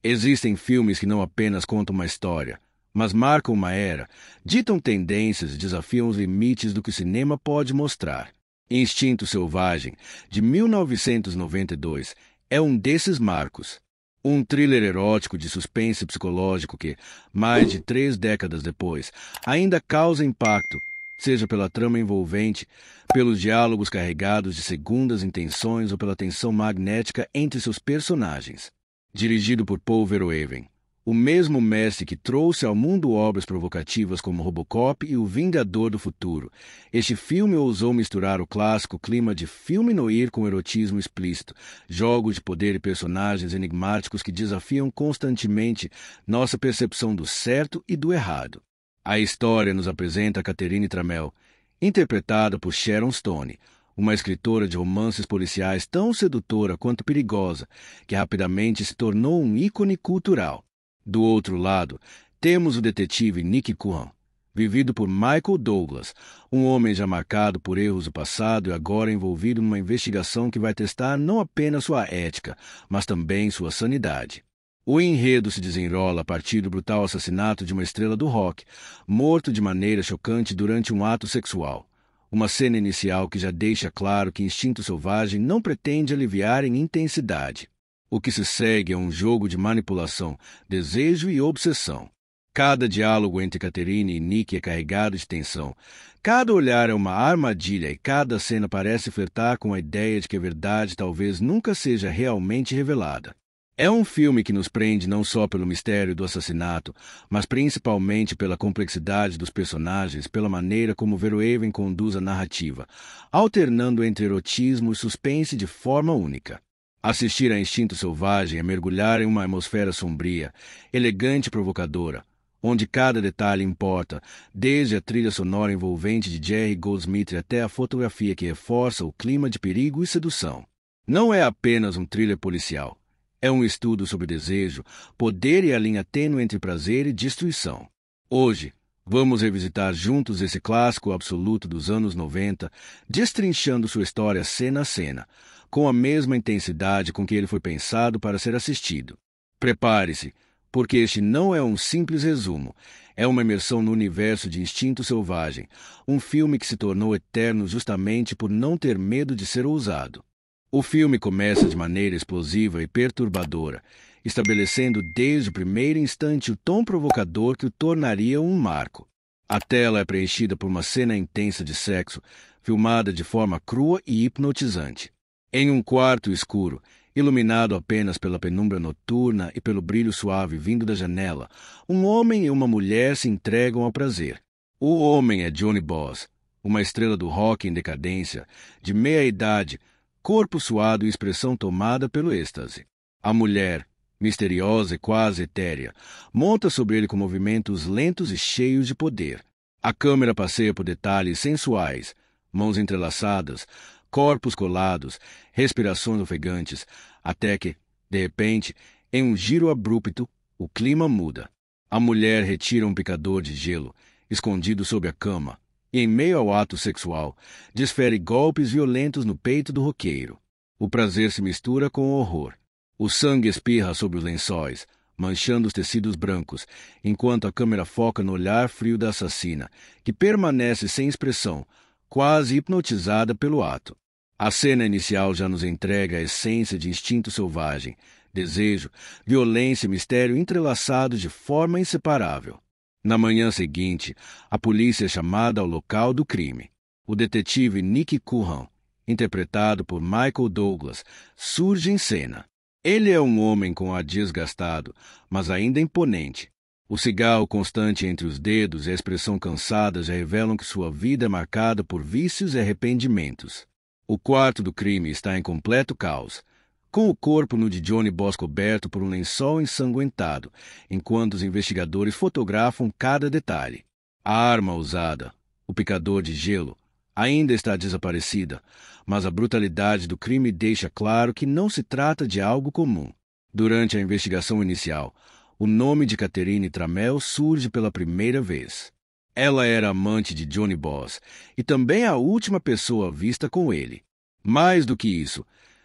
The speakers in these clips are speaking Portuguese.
Existem filmes que não apenas contam uma história, mas marcam uma era, ditam tendências e desafiam os limites do que o cinema pode mostrar. Instinto Selvagem, de 1992, é um desses marcos. Um thriller erótico de suspense psicológico que, mais de 3 décadas depois, ainda causa impacto, seja pela trama envolvente, pelos diálogos carregados de segundas intenções ou pela tensão magnética entre seus personagens. Dirigido por Paul Verhoeven, o mesmo mestre que trouxe ao mundo obras provocativas como Robocop e O Vingador do Futuro, este filme ousou misturar o clássico clima de filme noir com erotismo explícito, jogos de poder e personagens enigmáticos que desafiam constantemente nossa percepção do certo e do errado. A história nos apresenta Catherine Tramell, interpretada por Sharon Stone, uma escritora de romances policiais tão sedutora quanto perigosa, que rapidamente se tornou um ícone cultural. Do outro lado, temos o detetive Nick Curran, vivido por Michael Douglas, um homem já marcado por erros do passado e agora envolvido numa investigação que vai testar não apenas sua ética, mas também sua sanidade. O enredo se desenrola a partir do brutal assassinato de uma estrela do rock, morto de maneira chocante durante um ato sexual. Uma cena inicial que já deixa claro que Instinto Selvagem não pretende aliviar em intensidade. O que se segue é um jogo de manipulação, desejo e obsessão. Cada diálogo entre Catherine e Nick é carregado de tensão. Cada olhar é uma armadilha e cada cena parece flertar com a ideia de que a verdade talvez nunca seja realmente revelada. É um filme que nos prende não só pelo mistério do assassinato, mas principalmente pela complexidade dos personagens, pela maneira como Verhoeven conduz a narrativa, alternando entre erotismo e suspense de forma única. Assistir a Instinto Selvagem é mergulhar em uma atmosfera sombria, elegante e provocadora, onde cada detalhe importa, desde a trilha sonora envolvente de Jerry Goldsmith até a fotografia que reforça o clima de perigo e sedução. Não é apenas um thriller policial. É um estudo sobre desejo, poder e a linha tênue entre prazer e destruição. Hoje, vamos revisitar juntos esse clássico absoluto dos anos 90, destrinchando sua história cena a cena, com a mesma intensidade com que ele foi pensado para ser assistido. Prepare-se, porque este não é um simples resumo, é uma imersão no universo de Instinto Selvagem, um filme que se tornou eterno justamente por não ter medo de ser ousado. O filme começa de maneira explosiva e perturbadora, estabelecendo desde o primeiro instante o tom provocador que o tornaria um marco. A tela é preenchida por uma cena intensa de sexo, filmada de forma crua e hipnotizante. Em um quarto escuro, iluminado apenas pela penumbra noturna e pelo brilho suave vindo da janela, um homem e uma mulher se entregam ao prazer. O homem é Johnny Boss, uma estrela do rock em decadência, de meia-idade, corpo suado e expressão tomada pelo êxtase. A mulher, misteriosa e quase etérea, monta sobre ele com movimentos lentos e cheios de poder. A câmera passeia por detalhes sensuais, mãos entrelaçadas, corpos colados, respirações ofegantes, até que, de repente, em um giro abrupto, o clima muda. A mulher retira um picador de gelo, escondido sob a cama, e, em meio ao ato sexual, desfere golpes violentos no peito do roqueiro. O prazer se mistura com o horror. O sangue espirra sobre os lençóis, manchando os tecidos brancos, enquanto a câmera foca no olhar frio da assassina, que permanece sem expressão, quase hipnotizada pelo ato. A cena inicial já nos entrega a essência de Instinto Selvagem, desejo, violência e mistério entrelaçados de forma inseparável. Na manhã seguinte, a polícia é chamada ao local do crime. O detetive Nick Curran, interpretado por Michael Douglas, surge em cena. Ele é um homem com ar desgastado, mas ainda imponente. O cigarro constante entre os dedos e a expressão cansada já revelam que sua vida é marcada por vícios e arrependimentos. O quarto do crime está em completo caos, com o corpo nu de Johnny Boss coberto por um lençol ensanguentado, enquanto os investigadores fotografam cada detalhe. A arma usada, o picador de gelo, ainda está desaparecida, mas a brutalidade do crime deixa claro que não se trata de algo comum. Durante a investigação inicial, o nome de Catherine Tramell surge pela primeira vez. Ela era amante de Johnny Boss e também a última pessoa vista com ele. Mais do que isso,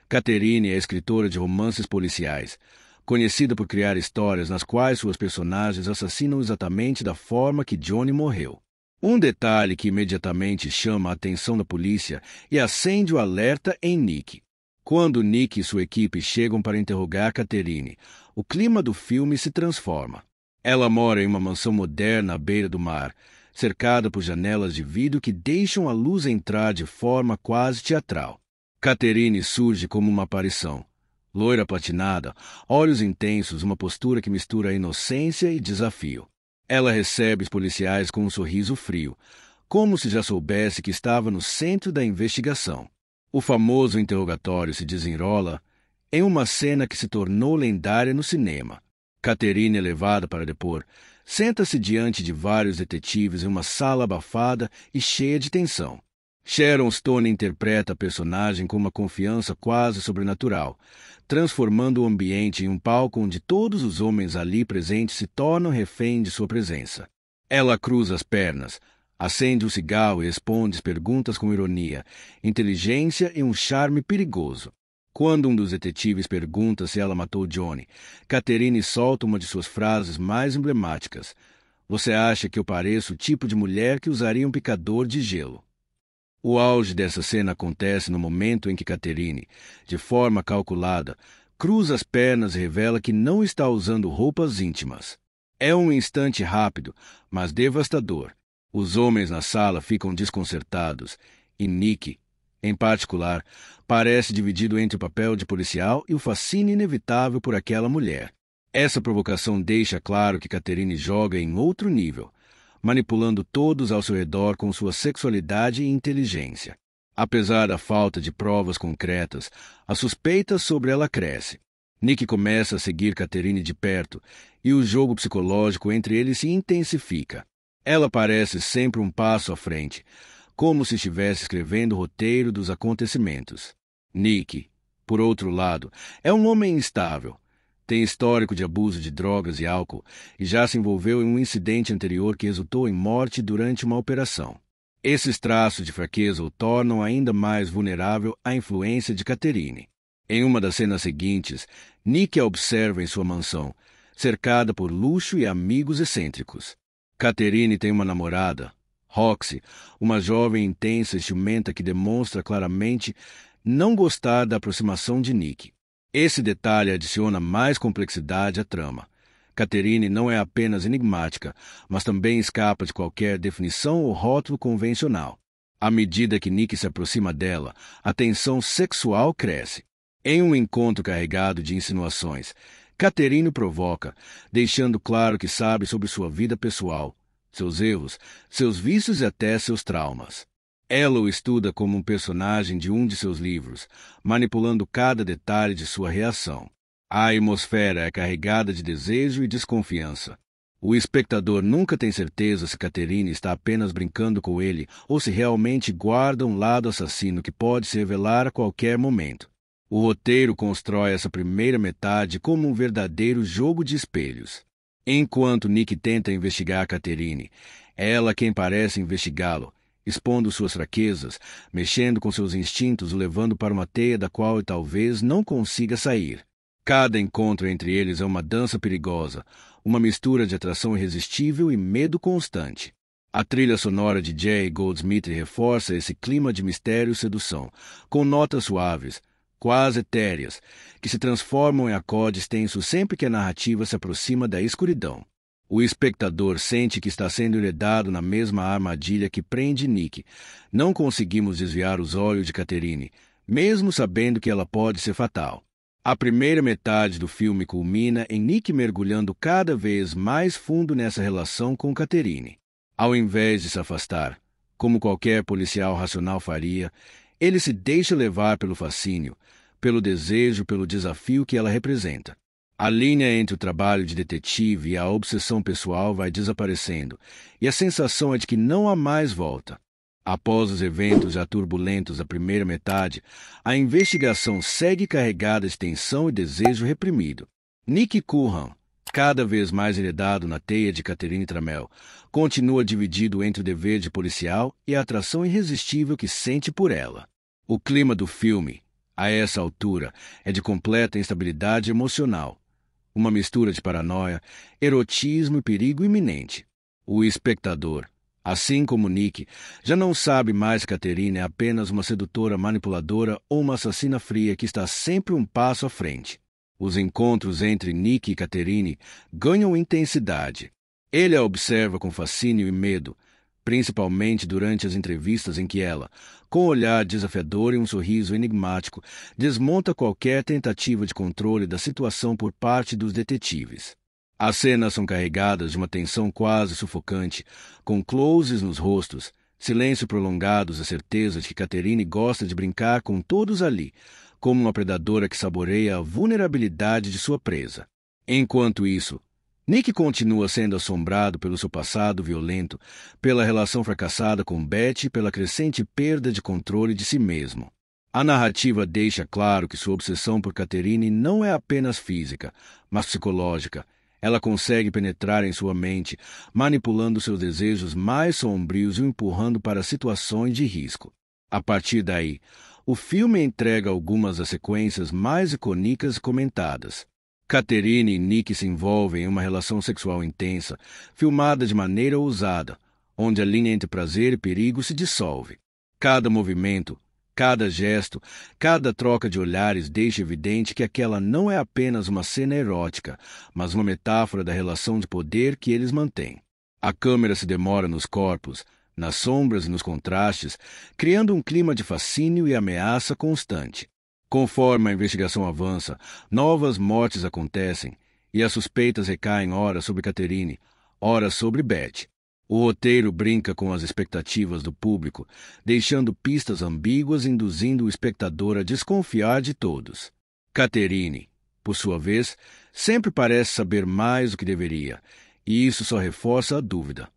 Catherine é escritora de romances policiais, conhecida por criar histórias nas quais suas personagens assassinam exatamente da forma que Johnny morreu. Um detalhe que imediatamente chama a atenção da polícia e acende o alerta em Nick. Quando Nick e sua equipe chegam para interrogar Catherine, o clima do filme se transforma. Ela mora em uma mansão moderna à beira do mar, cercada por janelas de vidro que deixam a luz entrar de forma quase teatral. Catherine surge como uma aparição. Loira platinada, olhos intensos, uma postura que mistura inocência e desafio. Ela recebe os policiais com um sorriso frio, como se já soubesse que estava no centro da investigação. O famoso interrogatório se desenrola em uma cena que se tornou lendária no cinema. Catherine é levada para depor. Senta-se diante de vários detetives em uma sala abafada e cheia de tensão. Sharon Stone interpreta a personagem com uma confiança quase sobrenatural, transformando o ambiente em um palco onde todos os homens ali presentes se tornam refém de sua presença. Ela cruza as pernas, acende um cigarro e responde perguntas com ironia, inteligência e um charme perigoso. Quando um dos detetives pergunta se ela matou Johnny, Catherine solta uma de suas frases mais emblemáticas. Você acha que eu pareço o tipo de mulher que usaria um picador de gelo? O auge dessa cena acontece no momento em que Catherine, de forma calculada, cruza as pernas e revela que não está usando roupas íntimas. É um instante rápido, mas devastador. Os homens na sala ficam desconcertados, e Nick, em particular, parece dividido entre o papel de policial e o fascínio inevitável por aquela mulher. Essa provocação deixa claro que Catherine joga em outro nível, manipulando todos ao seu redor com sua sexualidade e inteligência. Apesar da falta de provas concretas, a suspeita sobre ela cresce. Nick começa a seguir Catherine de perto e o jogo psicológico entre eles se intensifica. Ela parece sempre um passo à frente, como se estivesse escrevendo o roteiro dos acontecimentos. Nick, por outro lado, é um homem instável. Tem histórico de abuso de drogas e álcool e já se envolveu em um incidente anterior que resultou em morte durante uma operação. Esses traços de fraqueza o tornam ainda mais vulnerável à influência de Catherine. Em uma das cenas seguintes, Nick a observa em sua mansão, cercada por luxo e amigos excêntricos. Catherine tem uma namorada, Roxy, uma jovem intensa e ciumenta que demonstra claramente não gostar da aproximação de Nick. Esse detalhe adiciona mais complexidade à trama. Catherine não é apenas enigmática, mas também escapa de qualquer definição ou rótulo convencional. À medida que Nick se aproxima dela, a tensão sexual cresce. Em um encontro carregado de insinuações, Catherine provoca, deixando claro que sabe sobre sua vida pessoal, seus erros, seus vícios e até seus traumas. Ela o estuda como um personagem de um de seus livros, manipulando cada detalhe de sua reação. A atmosfera é carregada de desejo e desconfiança. O espectador nunca tem certeza se Catherine está apenas brincando com ele ou se realmente guarda um lado assassino que pode se revelar a qualquer momento. O roteiro constrói essa primeira metade como um verdadeiro jogo de espelhos. Enquanto Nick tenta investigar Catherine, é ela quem parece investigá-lo, expondo suas fraquezas, mexendo com seus instintos, o levando para uma teia da qual ele talvez não consiga sair. Cada encontro entre eles é uma dança perigosa, uma mistura de atração irresistível e medo constante. A trilha sonora de J. Goldsmith reforça esse clima de mistério e sedução, com notas suaves, quase etéreas, que se transformam em acordes tensos sempre que a narrativa se aproxima da escuridão. O espectador sente que está sendo enredado na mesma armadilha que prende Nick. Não conseguimos desviar os olhos de Catherine, mesmo sabendo que ela pode ser fatal. A primeira metade do filme culmina em Nick mergulhando cada vez mais fundo nessa relação com Catherine. Ao invés de se afastar, como qualquer policial racional faria, ele se deixa levar pelo fascínio, pelo desejo, pelo desafio que ela representa. A linha entre o trabalho de detetive e a obsessão pessoal vai desaparecendo, e a sensação é de que não há mais volta. Após os eventos já turbulentos da primeira metade, a investigação segue carregada de tensão e desejo reprimido. Nick Curran, cada vez mais enredado na teia de Catherine Tramell, continua dividido entre o dever de policial e a atração irresistível que sente por ela. O clima do filme, a essa altura, é de completa instabilidade emocional. Uma mistura de paranoia, erotismo e perigo iminente. O espectador, assim como Nick, já não sabe mais que Catherine é apenas uma sedutora manipuladora ou uma assassina fria que está sempre um passo à frente. Os encontros entre Nick e Catherine ganham intensidade. Ele a observa com fascínio e medo, principalmente durante as entrevistas em que ela, com um olhar desafiador e um sorriso enigmático, desmonta qualquer tentativa de controle da situação por parte dos detetives. As cenas são carregadas de uma tensão quase sufocante, com closes nos rostos, silêncio prolongados, a certeza de que Catherine gosta de brincar com todos ali, como uma predadora que saboreia a vulnerabilidade de sua presa. Enquanto isso, Nick continua sendo assombrado pelo seu passado violento, pela relação fracassada com Beth e pela crescente perda de controle de si mesmo. A narrativa deixa claro que sua obsessão por Catherine não é apenas física, mas psicológica. Ela consegue penetrar em sua mente, manipulando seus desejos mais sombrios e o empurrando para situações de risco. A partir daí, o filme entrega algumas das sequências mais icônicas e comentadas. Catherine e Nick se envolvem em uma relação sexual intensa, filmada de maneira ousada, onde a linha entre prazer e perigo se dissolve. Cada movimento, cada gesto, cada troca de olhares deixa evidente que aquela não é apenas uma cena erótica, mas uma metáfora da relação de poder que eles mantêm. A câmera se demora nos corpos, nas sombras e nos contrastes, criando um clima de fascínio e ameaça constante. Conforme a investigação avança, novas mortes acontecem e as suspeitas recaem ora sobre Catherine, ora sobre Beth. O roteiro brinca com as expectativas do público, deixando pistas ambíguas e induzindo o espectador a desconfiar de todos. Catherine, por sua vez, sempre parece saber mais do que deveria, e isso só reforça a dúvida.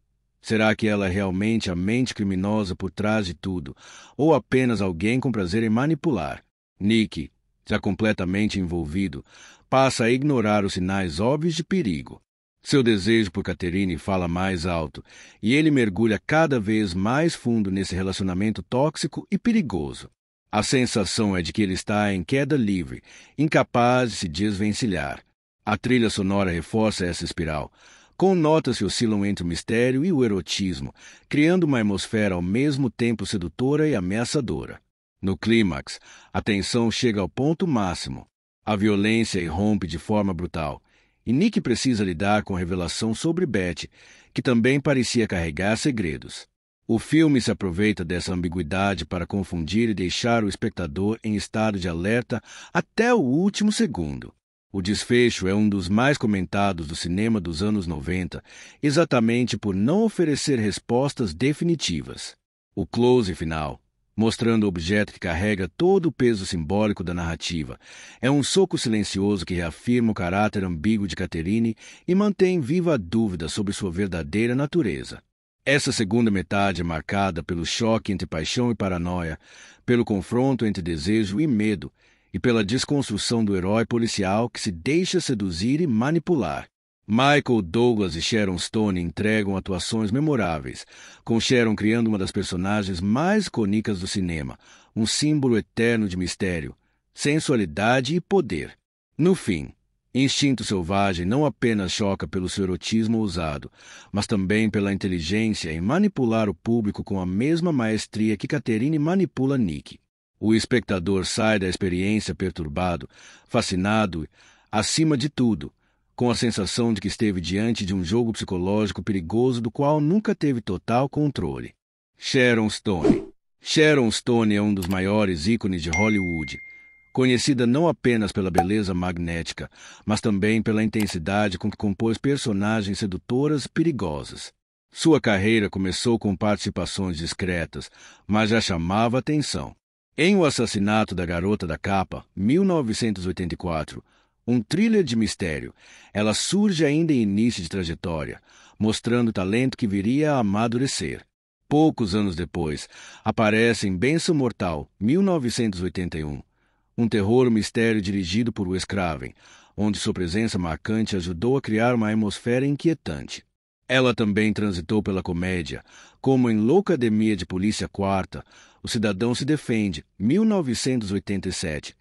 Será que ela é realmente a mente criminosa por trás de tudo, ou apenas alguém com prazer em manipular? Nick, já completamente envolvido, passa a ignorar os sinais óbvios de perigo. Seu desejo por Catherine fala mais alto, e ele mergulha cada vez mais fundo nesse relacionamento tóxico e perigoso. A sensação é de que ele está em queda livre, incapaz de se desvencilhar. A trilha sonora reforça essa espiral, com notas que oscilam entre o mistério e o erotismo, criando uma atmosfera ao mesmo tempo sedutora e ameaçadora. No clímax, a tensão chega ao ponto máximo. A violência irrompe de forma brutal, e Nick precisa lidar com a revelação sobre Beth, que também parecia carregar segredos. O filme se aproveita dessa ambiguidade para confundir e deixar o espectador em estado de alerta até o último segundo. O desfecho é um dos mais comentados do cinema dos anos 90, exatamente por não oferecer respostas definitivas. O close final, mostrando o objeto que carrega todo o peso simbólico da narrativa, é um soco silencioso que reafirma o caráter ambíguo de Catherine e mantém viva a dúvida sobre sua verdadeira natureza. Essa segunda metade é marcada pelo choque entre paixão e paranoia, pelo confronto entre desejo e medo, e pela desconstrução do herói policial que se deixa seduzir e manipular. Michael Douglas e Sharon Stone entregam atuações memoráveis, com Sharon criando uma das personagens mais icônicas do cinema, um símbolo eterno de mistério, sensualidade e poder. No fim, Instinto Selvagem não apenas choca pelo seu erotismo ousado, mas também pela inteligência em manipular o público com a mesma maestria que Catherine manipula Nick. O espectador sai da experiência perturbado, fascinado, acima de tudo, com a sensação de que esteve diante de um jogo psicológico perigoso do qual nunca teve total controle. Sharon Stone. Sharon Stone é um dos maiores ícones de Hollywood, conhecida não apenas pela beleza magnética, mas também pela intensidade com que compôs personagens sedutoras e perigosas. Sua carreira começou com participações discretas, mas já chamava atenção. Em O Assassinato da Garota da Capa, 1984, um thriller de mistério, ela surge ainda em início de trajetória, mostrando o talento que viria a amadurecer. Poucos anos depois, aparece em Bênção Mortal, 1981, um terror-mistério dirigido por Wes Craven, onde sua presença marcante ajudou a criar uma atmosfera inquietante. Ela também transitou pela comédia, como em Loucademia de Polícia Quarta, O Cidadão se Defende, 1987,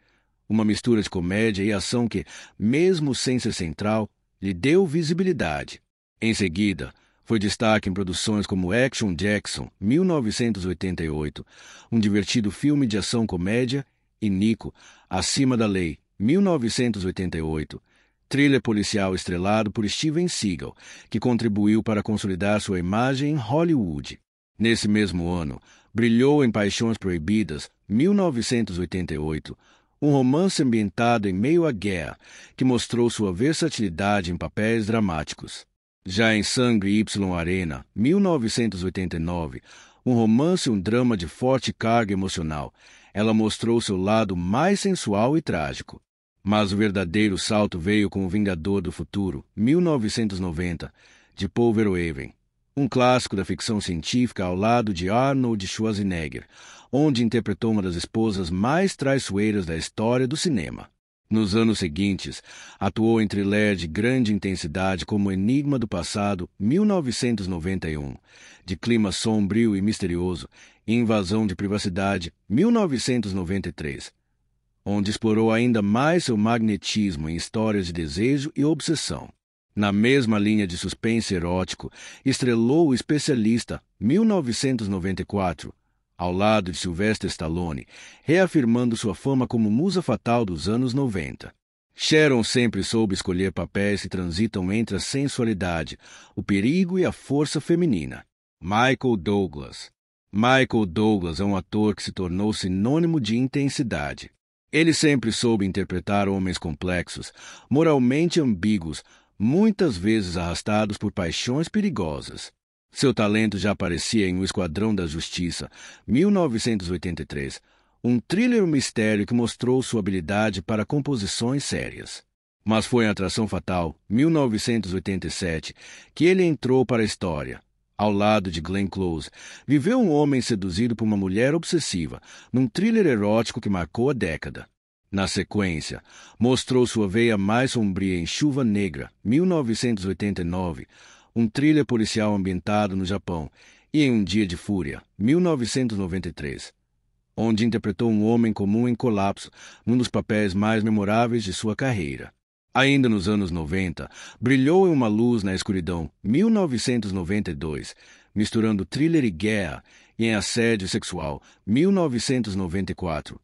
uma mistura de comédia e ação que, mesmo sem ser central, lhe deu visibilidade. Em seguida, foi destaque em produções como Action Jackson, 1988, um divertido filme de ação-comédia, e Nico, Acima da Lei, 1988, thriller policial estrelado por Steven Seagal, que contribuiu para consolidar sua imagem em Hollywood. Nesse mesmo ano, brilhou em Paixões Proibidas, 1988, um romance ambientado em meio à guerra, que mostrou sua versatilidade em papéis dramáticos. Já em Sangue Y Arena, 1989, um romance e um drama de forte carga emocional, ela mostrou seu lado mais sensual e trágico. Mas o verdadeiro salto veio com O Vingador do Futuro, 1990, de Paul Verhoeven, um clássico da ficção científica ao lado de Arnold Schwarzenegger, onde interpretou uma das esposas mais traiçoeiras da história do cinema. Nos anos seguintes, atuou em thriller de grande intensidade como Enigma do Passado, 1991, de clima sombrio e misterioso, e Invasão de Privacidade, 1993, onde explorou ainda mais seu magnetismo em histórias de desejo e obsessão. Na mesma linha de suspense erótico, estrelou O Especialista, 1994, ao lado de Sylvester Stallone, reafirmando sua fama como musa fatal dos anos 90. Sharon sempre soube escolher papéis que transitam entre a sensualidade, o perigo e a força feminina. Michael Douglas. Michael Douglas é um ator que se tornou sinônimo de intensidade. Ele sempre soube interpretar homens complexos, moralmente ambíguos, muitas vezes arrastados por paixões perigosas. Seu talento já aparecia em O Esquadrão da Justiça, 1983, um thriller mistério que mostrou sua habilidade para composições sérias. Mas foi em Atração Fatal, 1987, que ele entrou para a história. Ao lado de Glenn Close, viveu um homem seduzido por uma mulher obsessiva, num thriller erótico que marcou a década. Na sequência, mostrou sua veia mais sombria em Chuva Negra, 1989, um thriller policial ambientado no Japão, e em Um Dia de Fúria, 1993, onde interpretou um homem comum em colapso, num dos papéis mais memoráveis de sua carreira. Ainda nos anos 90, brilhou em Uma Luz na Escuridão, 1992, misturando thriller e guerra, e em Assédio Sexual, 1994,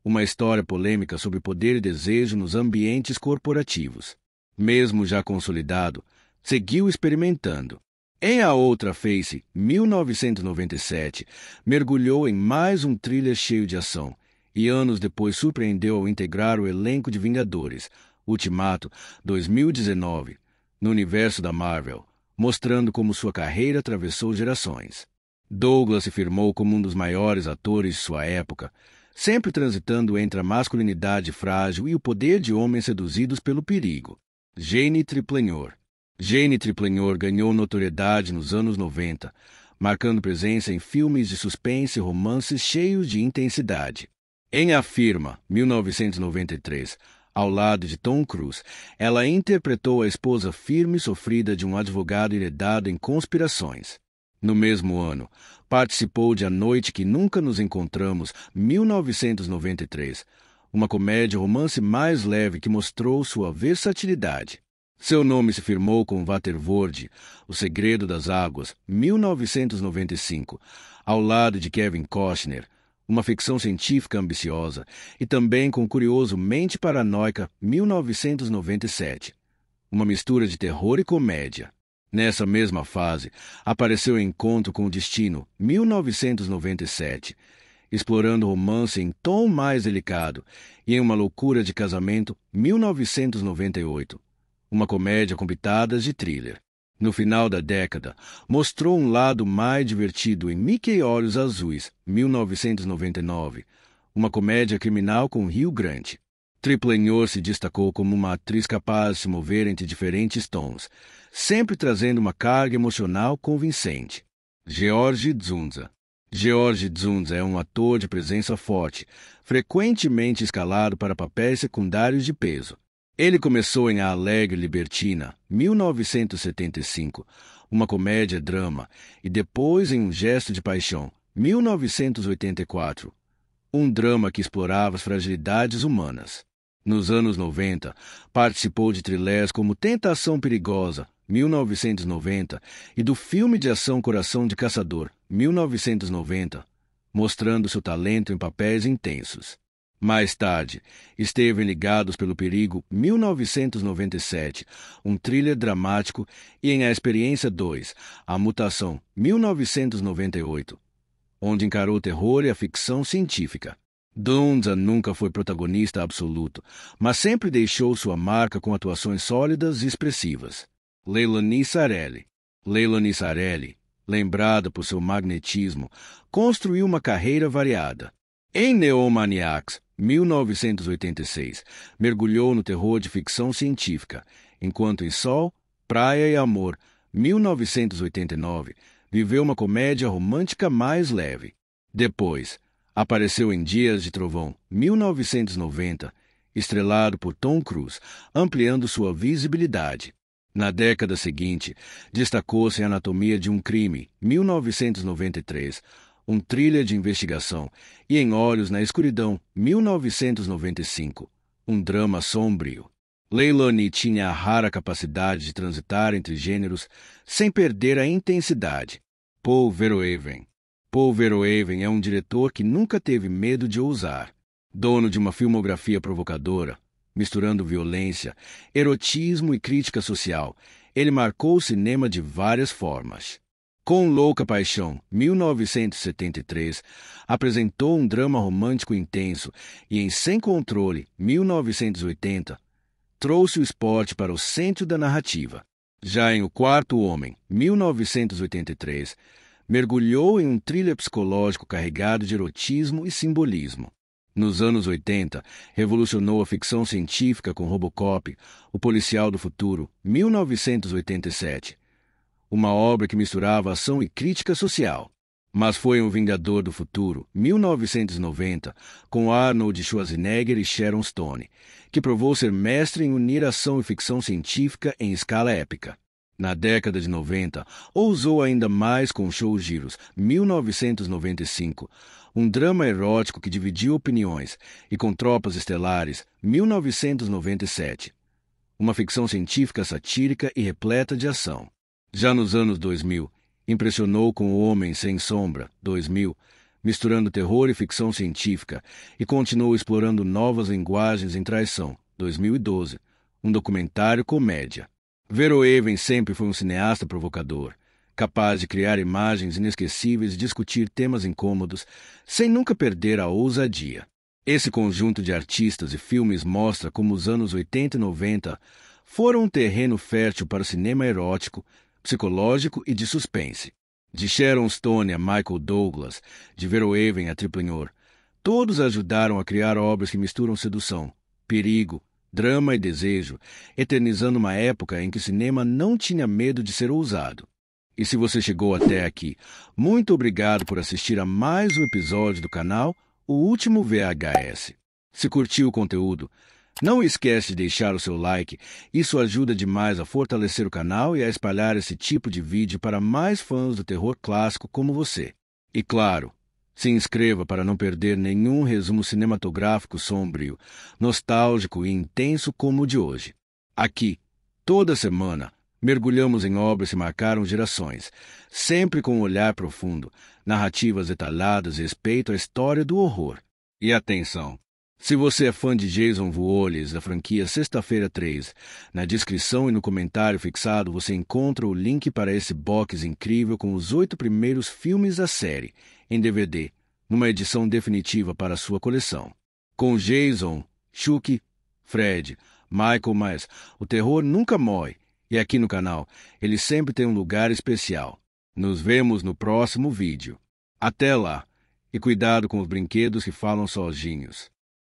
uma história polêmica sobre poder e desejo nos ambientes corporativos. Mesmo já consolidado, seguiu experimentando. Em A Outra Face, 1997, mergulhou em mais um thriller cheio de ação, e anos depois surpreendeu ao integrar o elenco de Vingadores, Ultimato, 2019, no universo da Marvel, mostrando como sua carreira atravessou gerações. Douglas se firmou como um dos maiores atores de sua época, sempre transitando entre a masculinidade frágil e o poder de homens seduzidos pelo perigo. Jane Triplenor. Jane Triplenor ganhou notoriedade nos anos 90, marcando presença em filmes de suspense e romances cheios de intensidade. Em A Firma, 1993, ao lado de Tom Cruise, ela interpretou a esposa firme e sofrida de um advogado enredado em conspirações. No mesmo ano, participou de A Noite que Nunca Nos Encontramos, 1993, uma comédia romance mais leve que mostrou sua versatilidade. Seu nome se firmou com Waterworld, O Segredo das Águas, 1995, ao lado de Kevin Costner, uma ficção científica ambiciosa, e também com o curioso Mente Paranoica, 1997, uma mistura de terror e comédia. Nessa mesma fase, apareceu em Encontro com o Destino, 1997, explorando romance em tom mais delicado, e em Uma Loucura de Casamento, 1998, uma comédia com pitadas de thriller. No final da década, mostrou um lado mais divertido em Mickey Olhos Azuis, 1999, uma comédia criminal com Hugh Grant. Triplenor se destacou como uma atriz capaz de se mover entre diferentes tons, sempre trazendo uma carga emocional convincente. George Dzundza. George Dzundza é um ator de presença forte, frequentemente escalado para papéis secundários de peso. Ele começou em A Alegre Libertina, 1975, uma comédia-drama, e depois em Um Gesto de Paixão, 1984, um drama que explorava as fragilidades humanas. Nos anos 90, participou de thrillers como Tentação Perigosa, 1990, e do filme de ação Coração de Caçador, 1990, mostrando seu talento em papéis intensos. Mais tarde, esteve em Ligados pelo Perigo, 1997, um thriller dramático, e em A Experiência 2, A Mutação, 1998, onde encarou o terror e a ficção científica. Donza nunca foi protagonista absoluto, mas sempre deixou sua marca com atuações sólidas e expressivas. Leilani Sarelli. Leilani Sarelli, lembrada por seu magnetismo, construiu uma carreira variada. Em Neomaniacs, 1986, mergulhou no terror de ficção científica, enquanto em Sol, Praia e Amor, 1989, viveu uma comédia romântica mais leve. Depois, apareceu em Dias de Trovão, 1990, estrelado por Tom Cruise, ampliando sua visibilidade. Na década seguinte, destacou-se em Anatomia de um Crime, 1993, um thriller de investigação, e em Olhos na Escuridão, 1995, um drama sombrio. Leilani tinha a rara capacidade de transitar entre gêneros sem perder a intensidade. Paul Verhoeven. Paul Verhoeven é um diretor que nunca teve medo de ousar. Dono de uma filmografia provocadora, misturando violência, erotismo e crítica social, ele marcou o cinema de várias formas. Com Louca Paixão, 1973, apresentou um drama romântico intenso e em Sem Controle, 1980, trouxe o esporte para o centro da narrativa. Já em O Quarto Homem, 1983, mergulhou em um thriller psicológico carregado de erotismo e simbolismo. Nos anos 80, revolucionou a ficção científica com Robocop, O Policial do Futuro, 1987, uma obra que misturava ação e crítica social. Mas foi um Vingador do Futuro, 1990, com Arnold Schwarzenegger e Sharon Stone, que provou ser mestre em unir ação e ficção científica em escala épica. Na década de 90, ousou ainda mais com Show Giros, 1995, um drama erótico que dividiu opiniões, e com Tropas Estelares, 1997, uma ficção científica satírica e repleta de ação. Já nos anos 2000, impressionou com O Homem Sem Sombra, 2000, misturando terror e ficção científica, e continuou explorando novas linguagens em Traição, 2012, um documentário comédia. Verhoeven sempre foi um cineasta provocador, capaz de criar imagens inesquecíveis e discutir temas incômodos, sem nunca perder a ousadia. Esse conjunto de artistas e filmes mostra como os anos 80 e 90 foram um terreno fértil para o cinema erótico, psicológico e de suspense. De Sharon Stone a Michael Douglas, de Verhoeven a Triplinhor, todos ajudaram a criar obras que misturam sedução, perigo, drama e desejo, eternizando uma época em que o cinema não tinha medo de ser ousado. E se você chegou até aqui, muito obrigado por assistir a mais um episódio do canal O Último VHS. Se curtiu o conteúdo, não esquece de deixar o seu like, isso ajuda demais a fortalecer o canal e a espalhar esse tipo de vídeo para mais fãs do terror clássico como você. E claro, se inscreva para não perder nenhum resumo cinematográfico sombrio, nostálgico e intenso como o de hoje. Aqui, toda semana, mergulhamos em obras que marcaram gerações, sempre com um olhar profundo, narrativas detalhadas e respeito à história do horror. E atenção! Se você é fã de Jason Voorhees da franquia Sexta-feira 3, na descrição e no comentário fixado você encontra o link para esse box incrível com os 8 primeiros filmes da série, em DVD, numa edição definitiva para a sua coleção. Com Jason, Chucky, Fred, Michael Myers, o terror nunca morre, e aqui no canal ele sempre tem um lugar especial. Nos vemos no próximo vídeo. Até lá, e cuidado com os brinquedos que falam sozinhos.